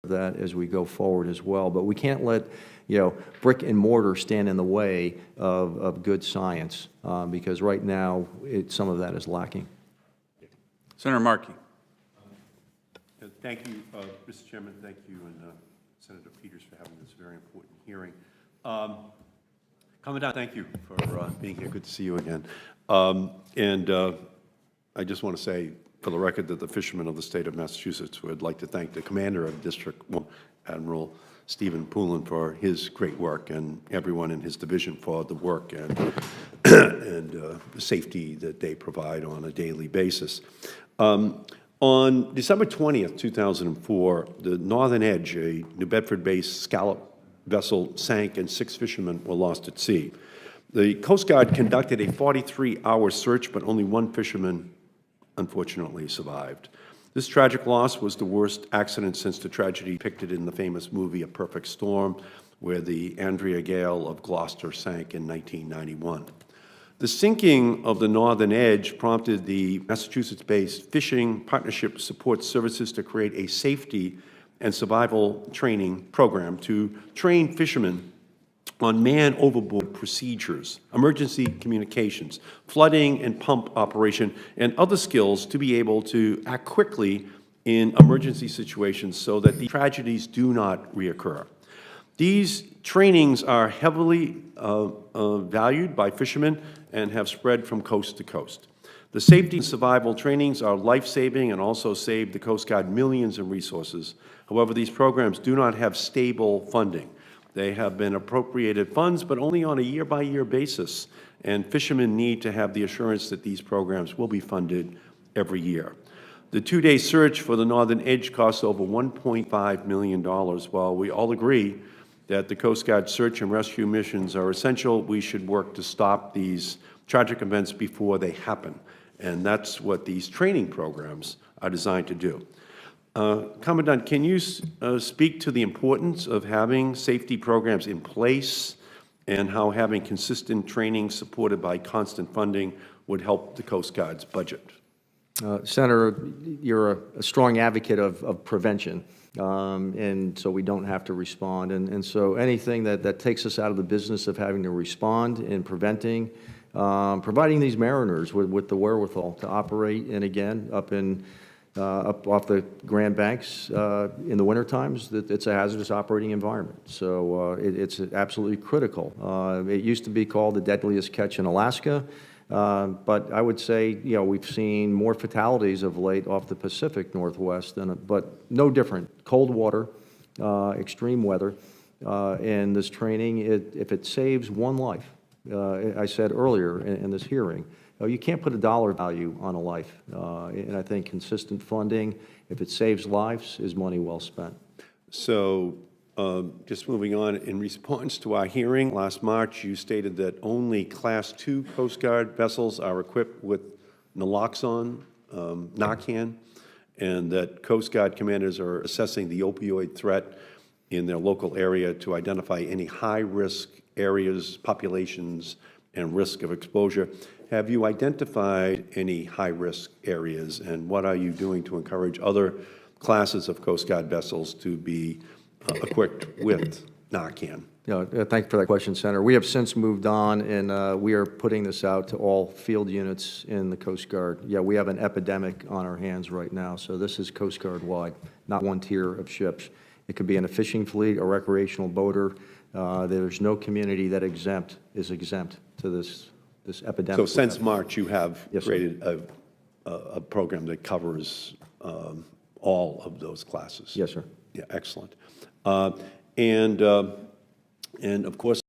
that as we go forward as well. But we can't let, brick and mortar stand in the way of good science, because right now some of that is lacking. Senator Markey. Thank you, Mr. Chairman. Thank you, and Senator Peters, for having this very important hearing. Commandant, thank you for being here. Good to see you again. I just want to say, for the record, that the fishermen of the state of Massachusetts would like to thank the commander of District 1, Admiral Stephen Poulin, for his great work, and everyone in his division for the work and the safety that they provide on a daily basis. On December 20th, 2004, the Northern Edge, a New Bedford-based scallop vessel, sank and 6 fishermen were lost at sea. The Coast Guard conducted a 43-hour search, but only 1 fisherman unfortunately survived. This tragic loss was the worst accident since the tragedy depicted in the famous movie A Perfect Storm, where the Andrea Gale of Gloucester sank in 1991. The sinking of the Northern Edge prompted the Massachusetts-based Fishing Partnership Support Services to create a safety and survival training program to train fishermen on man-overboard procedures, emergency communications, flooding and pump operation, and other skills to be able to act quickly in emergency situations so that the tragedies do not reoccur. These trainings are heavily valued by fishermen and have spread from coast to coast. The safety and survival trainings are life-saving and also save the Coast Guard millions in resources. However, these programs do not have stable funding. They have been appropriated funds, but only on a year-by-year basis, and fishermen need to have the assurance that these programs will be funded every year. The 2-day search for the Northern Edge costs over $1.5 million. While we all agree that the Coast Guard search and rescue missions are essential, we should work to stop these tragic events before they happen. And that's what these training programs are designed to do. Commandant, can you speak to the importance of having safety programs in place and how having consistent training supported by constant funding would help the Coast Guard's budget? Senator, you're a strong advocate of prevention, and so we don't have to respond. And so anything that takes us out of the business of having to respond and preventing, providing these mariners with the wherewithal to operate, and again, up off the Grand Banks in the winter times, it's a hazardous operating environment. So it's absolutely critical. It used to be called the deadliest catch in Alaska, but I would say, we've seen more fatalities of late off the Pacific Northwest, but no different. Cold water, extreme weather, and this training, if it saves one life, I said earlier in this hearing, you can't put a dollar value on a life, and I think consistent funding, if it saves lives, is money well spent. So, just moving on, in response to our hearing last March, you stated that only Class 2 Coast Guard vessels are equipped with naloxone, Narcan, and that Coast Guard commanders are assessing the opioid threat in their local area to identify any high-risk areas, populations, and risk of exposure. Have you identified any high-risk areas, and what are you doing to encourage other classes of Coast Guard vessels to be equipped with Narcan? Thank you for that question, Senator. We have since moved on, and we are putting this out to all field units in the Coast Guard. Yeah, we have an epidemic on our hands right now, so this is Coast Guard-wide, not one tier of ships. It could be in a fishing fleet, a recreational boater. There's no community that is exempt to this epidemic. So since March, you have Yes, created a program that covers all of those classes? Yes, sir. Yeah, excellent. And of course,